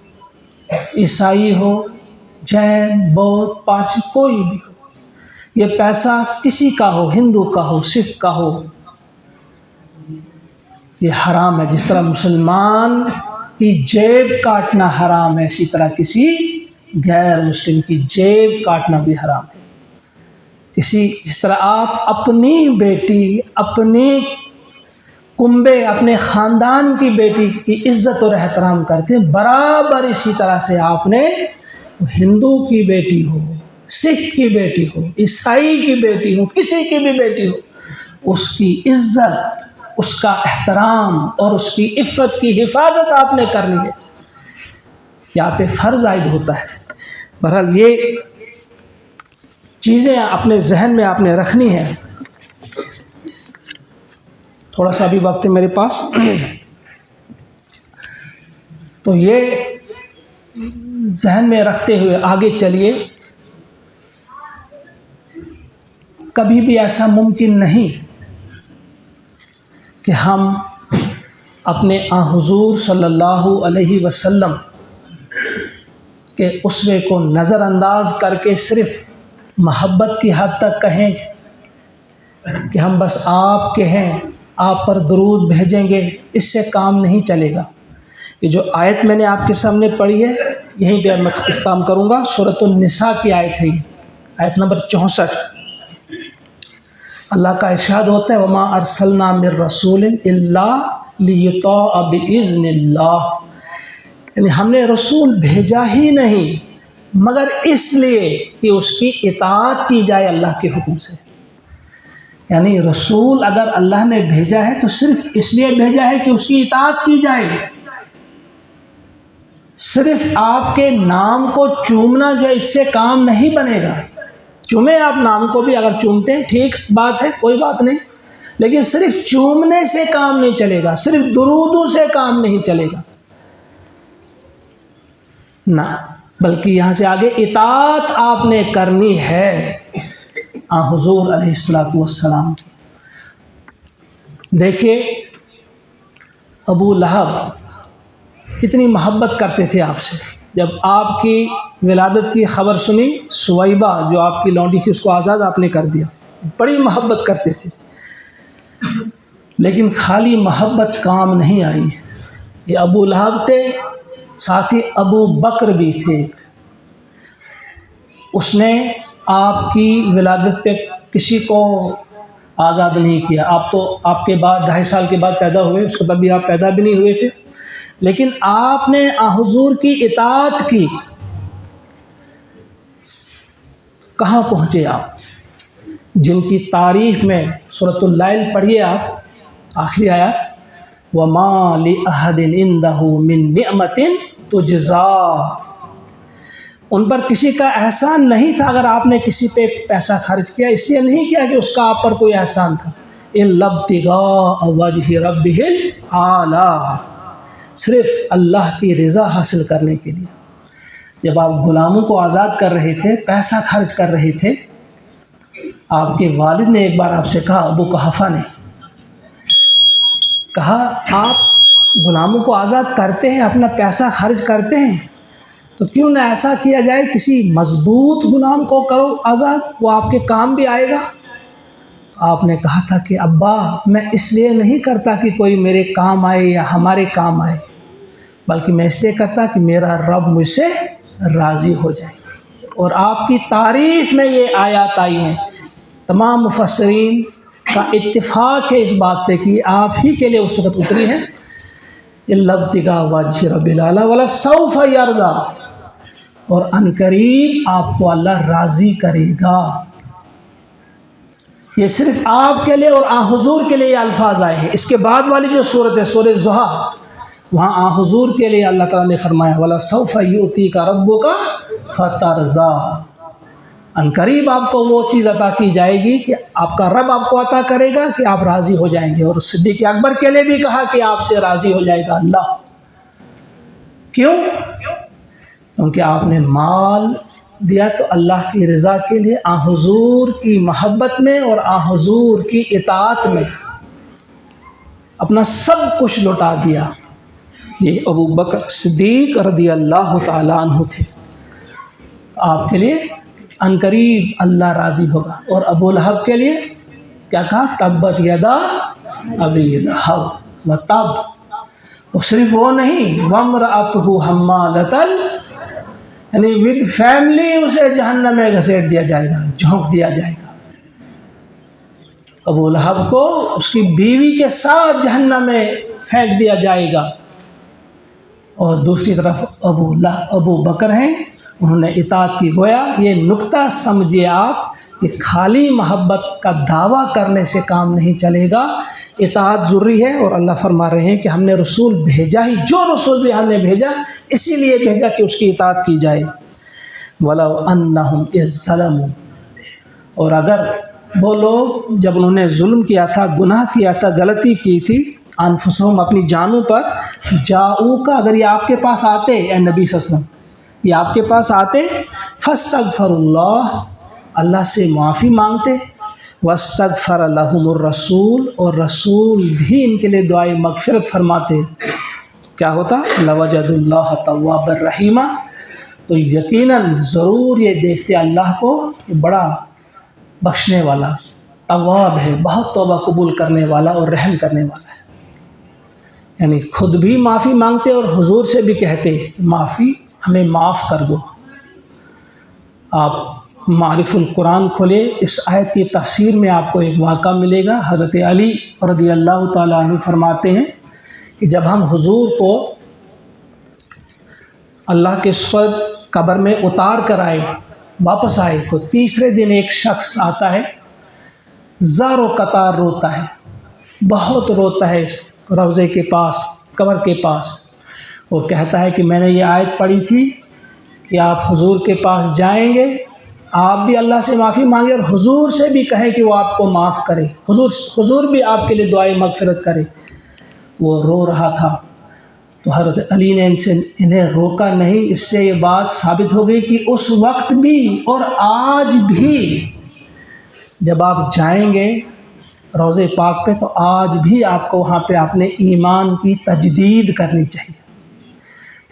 ईसाई हो, जैन, बौद्ध, पारसी, कोई भी हो, ये पैसा किसी का हो, हिंदू का हो, सिख का हो, ये हराम है। जिस तरह मुसलमान की जेब काटना हराम है, इसी तरह किसी गैर मुस्लिम की जेब काटना भी हराम है। जिस तरह आप अपनी बेटी, अपनी कुंबे, अपने ख़ानदान की बेटी की इज़्ज़त और एहतराम करते हैं, बराबर इसी तरह से आपने हिंदू की बेटी हो, सिख की बेटी हो, ईसाई की बेटी हो, किसी की भी बेटी हो, उसकी इज़्ज़त, उसका एहतराम और उसकी इफ़्फ़त की हिफाजत आपने करनी है। यहाँ पे फ़र्ज़ आयद होता है। बहरहाल ये चीज़ें अपने जहन में आपने रखनी है। थोड़ा सा भी वक्त है मेरे पास, तो ये जहन में रखते हुए आगे चलिए। कभी भी ऐसा मुमकिन नहीं कि हम अपने हुज़ूर सल्लल्लाहु अलैहि वसल्लम के उसवे को नज़रअंदाज करके सिर्फ मोहब्बत की हद तक कहें कि हम बस आपके हैं, आप पर दुरूद भेजेंगे, इससे काम नहीं चलेगा। ये जो आयत मैंने आपके सामने पढ़ी है, यहीं पे मैं इख्तिताम करूँगा। सूरतुन निसा की आयत है ये, आयत नंबर 64। अल्लाह का इरशाद होता है, वमा अरसलना मिर रसूलिन इल्ला लियुताअ बिइज़्निल्लाह, यानी हमने रसूल भेजा ही नहीं मगर इसलिए कि उसकी इताअत की जाए अल्लाह के हुक्म से। यानी रसूल अगर अल्लाह ने भेजा है तो सिर्फ इसलिए भेजा है कि उसकी इताअत की जाए। सिर्फ आपके नाम को चूमना जो इससे काम नहीं बनेगा। चूमे आप नाम को भी, अगर चूमते हैं ठीक बात है, कोई बात नहीं, लेकिन सिर्फ चूमने से काम नहीं चलेगा, सिर्फ दुरूदों से काम नहीं चलेगा ना, बल्कि यहाँ से आगे इताअत आपने करनी है हुज़ूर अलैहिस्सलातु वस्सलाम की। देखिए अबू लहब कितनी मोहब्बत करते थे आपसे। जब आपकी विलादत की खबर सुनी, सुवैबा जो आपकी लौंडी थी उसको आज़ाद आपने कर दिया, बड़ी मोहब्बत करते थे। लेकिन खाली मोहब्बत काम नहीं आई। ये अबू लहब थे, साथ ही अबू बकर भी थे। उसने आपकी विलादत पे किसी को आज़ाद नहीं किया। आप तो आपके बाद 2.5 साल के बाद पैदा हुए, उसके तब भी आप पैदा भी नहीं हुए थे, लेकिन आपने हुज़ूर की इताअत की। कहाँ पहुँचे आप, जिनकी तारीफ़ में सूरतुल लैल पढ़िए आप, आखिरी आयत, वमा लि अहदिन इंदहु मिन निअमतिन तुजज़ा। उन पर किसी का एहसान नहीं था। अगर आपने किसी पे पैसा खर्च किया, इसलिए नहीं किया कि उसका आप पर कोई एहसान था, इल्ला इब्तिगा वजहि रब्बिहिल आला, सिर्फ अल्लाह की रज़ा हासिल करने के लिए। जब आप गुलामों को आज़ाद कर रहे थे, पैसा खर्च कर रहे थे, आपके वालिद ने एक बार आपसे कहा, अबू कुहाफा ने कहा, आप गुलामों को आज़ाद करते हैं, अपना पैसा खर्च करते हैं, तो क्यों ना ऐसा किया जाए, किसी मजबूत गुलाम को करो आज़ाद, वो आपके काम भी आएगा। तो आपने कहा था कि अब्बा, मैं इसलिए नहीं करता कि कोई मेरे काम आए या हमारे काम आए, बल्कि मैं इसलिए करता कि मेरा रब मुझसे राज़ी हो जाए। और आपकी तारीफ़ में ये आयत आई हैं। तमाम मुफस्सिरीन का इत्तिफाक है इस बात पे कि आप ही के लिए उस वक़्त उतरी है, इल्ला इब्तिगा वजहि रब्बिल आला वला सौफ यरदा, और अनकरीब आपको अल्लाह राज़ी करेगा। ये सिर्फ आपके लिए और हुज़ूर के लिए ये अल्फाज आए हैं। इसके बाद वाली जो सूरत है, सूरह ज़ुहा, वहाँ हुज़ूर के लिए अल्लाह ताला ने फरमाया, वला सौफ युतीका रब्बुका फतरज़ा, अनकरीब आपको वो चीज़ अता की जाएगी कि आपका रब आपको अता करेगा कि आप राज़ी हो जाएंगे। और सिद्दीक़ अकबर के लिए भी कहा कि आपसे राज़ी हो जाएगा अल्लाह। क्यों? क्योंकि आपने माल दिया तो अल्लाह की रज़ा के लिए, हुज़ूर की मोहब्बत में और हुज़ूर की इताअत में अपना सब कुछ लौटा दिया। ये अबू बकर सिद्दीक़ रज़ियल्लाहु ताला अन्हु थे। आपके लिए अनकरीब अल्लाह राज़ी होगा। और अबू लहब के लिए क्या कहा, तब्बत यदा अबी लहब व तब। और सिर्फ वो नहीं, वम्रअतुहु हम्मालतल, यानी विद फैमिली उसे जहन्नम में घसीट दिया जाएगा, झोंक दिया जाएगा। अबू लहब को उसकी बीवी के साथ जहन्नम में फेंक दिया जाएगा। और दूसरी तरफ अबू बकर हैं, उन्होंने इताअत की। गोया ये नुक्ता समझिए आप कि खाली मोहब्बत का दावा करने से काम नहीं चलेगा, इताअत ज़रूरी है। और अल्लाह फरमा रहे हैं कि हमने रसूल भेजा ही, जो रसूल भी हमने भेजा इसीलिए भेजा कि उसकी इताअत की जाए। वलौ अन्नहुम इज़ ज़लमू, और अगर वो लोग जब उन्होंने जुल्म किया था, गुनाह किया था, गलती की थी, अनफुसहुम अपनी जानों पर, जाऊका, अगर ये आपके पास आते, ए नबी सल्लल्लाहु अलैहि वसल्लम, ये आपके पास आते, फस्तगफिरुल्लाह, अल्लाह से माफ़ी मांगते, वस्तगफर लहुमुर रसूल, और रसूल भी इनके लिए दुआए मगफिरत फरमाते, क्या होता, लवजदुल्लाह तव्वाबर रहीमा, तो यकीनन ज़रूर ये देखते अल्लाह को कि बड़ा बख्शने वाला, तव्वाब है, बहुत तौबा कबूल करने वाला और रहम करने वाला है। यानी खुद भी माफ़ी मांगते और हुजूर से भी कहते, माफ़ी, हमें माफ़ कर दो। आप मारिफुल कुरान खोले, इस आयत की तफसीर में आपको एक वाक़ा मिलेगा। हज़रत अली रज़ियल्लाहु ताला अन्हु फरमाते हैं कि जब हम हुजूर को अल्लाह के सुपुर्द कब्र में उतार कर आए, वापस आए, तो तीसरे दिन एक शख्स आता है, ज़ारो कतार रोता है, बहुत रोता है इस रोज़े के पास, कब्र के पास। वो कहता है कि मैंने ये आयत पढ़ी थी कि आप हुजूर के पास जाएंगे, आप भी अल्लाह से माफ़ी मांगे और हुजूर से भी कहें कि वो आपको माफ़ करे, हुजूर भी आपके लिए दुआए मगफिरत करे। वो रो रहा था, तो हज़रत अली ने इन्हें रोका नहीं। इससे ये बात साबित हो गई कि उस वक्त भी और आज भी जब आप जाएंगे रोज़े पाक पे, तो आज भी आपको वहाँ पे अपने ईमान की तजदीद करनी चाहिए।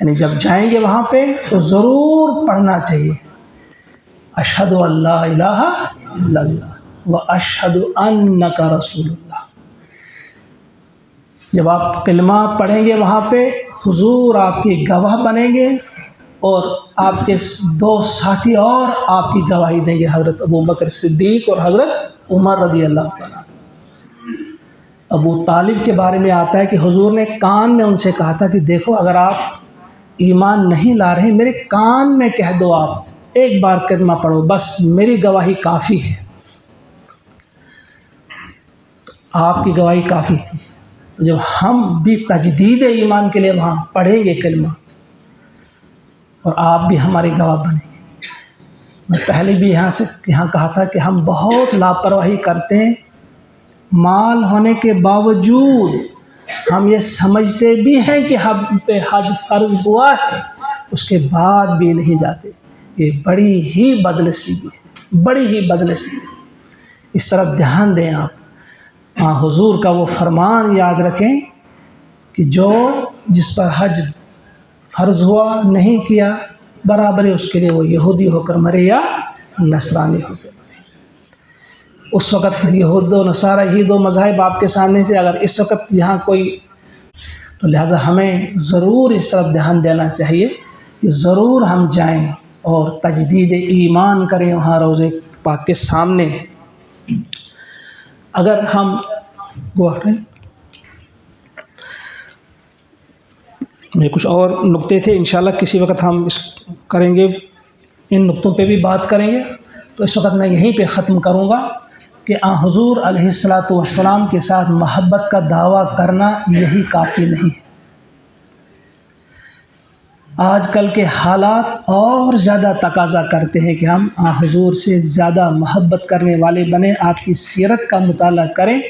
यानी जब जाएंगे वहाँ पे तो ज़रूर पढ़ना चाहिए, अशहदु अल्ला इलाहा इल्लल्लाह व अशहदु अन्नका रसूलुल्लाह। जब आप कलमा पढ़ेंगे वहाँ पे, हुजूर आपके गवाह बनेंगे और आपके दो साथी और आपकी गवाही देंगे, हज़रत अबू बकर सिद्दीक़ और हज़रत उमर रज़ी अल्लाह तआला। अबू तालिब के बारे में आता है कि हुजूर ने कान में उनसे कहा था कि देखो, अगर आप ईमान नहीं ला रहे, मेरे कान में कह दो, आप एक बार कलमा पढ़ो, बस मेरी गवाही काफ़ी है। आपकी गवाही काफ़ी थी। तो जब हम भी तजदीद ईमान के लिए वहाँ पढ़ेंगे कलमा, और आप भी हमारे गवाह बनेंगे। मैं पहले भी यहाँ कहा था कि हम बहुत लापरवाही करते हैं, माल होने के बावजूद हम ये समझते भी हैं कि हम पे हज फ़र्ज हुआ है, उसके बाद भी नहीं जाते। ये बड़ी ही बदनसीबी है, बड़ी ही बदनसीबी है। इस तरफ ध्यान दें आप। हाँ, हुजूर का वो फरमान याद रखें कि जो जिस पर हज फ़र्ज हुआ नहीं किया, बराबर है उसके लिए वो यहूदी होकर मरे या नसरानी होकर मरे। उस वक़्त यहूद व नसारा ही दो मज़ाहिब आपके सामने थे, अगर इस वक़्त यहाँ कोई, तो लिहाजा हमें ज़रूर इस तरफ ध्यान देना चाहिए कि ज़रूर हम जाएं और तजदीद ईमान करें वहाँ रोज़े पाक के सामने। अगर हम में कुछ और नुक्ते थे, इंशाल्लाह किसी वक़्त हम इस करेंगे, इन नुक्तों पे भी बात करेंगे। तो इस वक़्त मैं यहीं पे ख़त्म करूँगा कि हुज़ूर अलैहिस्सलातु वस्सलाम के साथ मोहब्बत का दावा करना यही काफ़ी नहीं है। आजकल के हालात और ज़्यादा तकाज़ा करते हैं कि हम हुज़ूर से ज़्यादा मोहब्बत करने वाले बने, आपकी सीरत का मुताला करें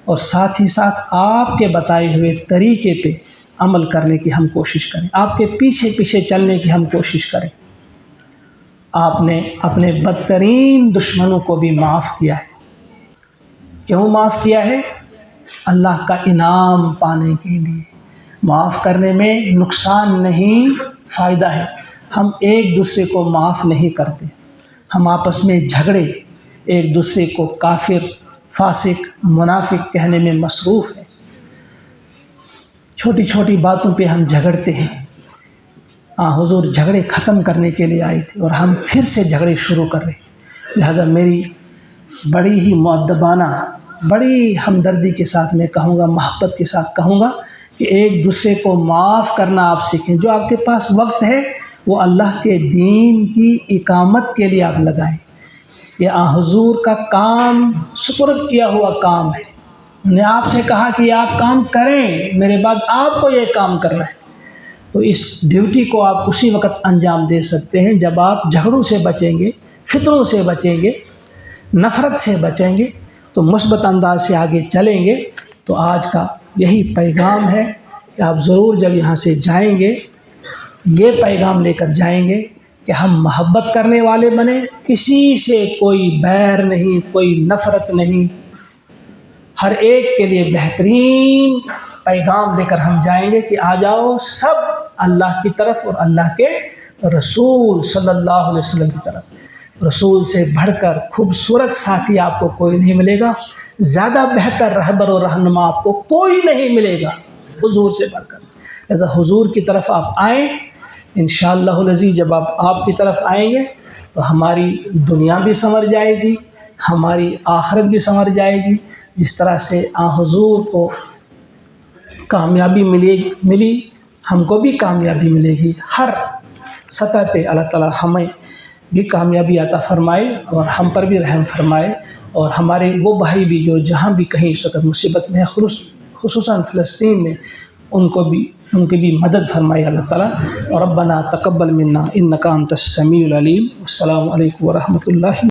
और साथ ही साथ आपके बताए हुए तरीके पे अमल करने की हम कोशिश करें, आपके पीछे पीछे चलने की हम कोशिश करें। आपने अपने बदतरीन दुश्मनों को भी माफ़ किया है। क्यों माफ़ किया है? अल्लाह का इनाम पाने के लिए। माफ़ करने में नुकसान नहीं, फ़ायदा है। हम एक दूसरे को माफ़ नहीं करते, हम आपस में झगड़े, एक दूसरे को काफिर, फासिक, मुनाफिक कहने में मसरूफ़ है। छोटी छोटी बातों पे हम झगड़ते हैं। हुजूर झगड़े ख़त्म करने के लिए आए थे और हम फिर से झगड़े शुरू कर रहे हैं। लिहाजा मेरी बड़ी ही मुअद्दबाना, बड़ी हमदर्दी के साथ मैं कहूँगा, मोहब्बत के साथ कहूँगा कि एक दूसरे को माफ़ करना आप सीखें। जो आपके पास वक्त है वो अल्लाह के दीन की इकामत के लिए आप लगाएं। ये हुजूर का काम सुपुर्द किया हुआ काम है। उन्होंने आपसे कहा कि आप काम करें, मेरे बाद आपको ये काम करना है। तो इस ड्यूटी को आप उसी वक्त अंजाम दे सकते हैं जब आप झगड़ों से बचेंगे, फितरों से बचेंगे, नफ़रत से बचेंगे, तो मुस्बत अंदाज से आगे चलेंगे। तो आज का यही पैगाम है कि आप ज़रूर जब यहाँ से जाएंगे ये पैगाम लेकर जाएंगे कि हम मोहब्बत करने वाले बने, किसी से कोई बैर नहीं, कोई नफ़रत नहीं, हर एक के लिए बेहतरीन पैगाम लेकर हम जाएंगे कि आ जाओ सब अल्लाह की तरफ और अल्लाह के रसूल सल्लल्लाहु अलैहि वसल्लम की तरफ। रसूल से बढ़कर खूबसूरत साथी आपको कोई नहीं मिलेगा, ज़्यादा बेहतर रहबर और रहनुमा आपको कोई नहीं मिलेगा हुजूर से बढ़कर। लिहाजा हुजूर की तरफ आप आएँ, इंशाअल्लाहुल अज़ीज़ जब आप आपकी तरफ आएंगे तो हमारी दुनिया भी संवर जाएगी, हमारी आखिरत भी संवर जाएगी। जिस तरह से हुजूर को कामयाबी मिली, हमको भी कामयाबी मिलेगी। हर सतह पे अल्लाह ताला हमें भी कामयाबी अता फ़रमाए और हम पर भी रहम फ़रमाए, और हमारे वो भाई भी जो जहाँ भी कहीं इस वक़्त मुसीबत में है, खुसूसन फ़लस्तीन में, उनकी भी मदद फ़रमाए अल्लाह ताला। और रब्बना तक़ब्बल मिन्ना इन्नका अंतस समीउल अलीम। अस्सलामु अलैकुम व रहमतुल्लाहि।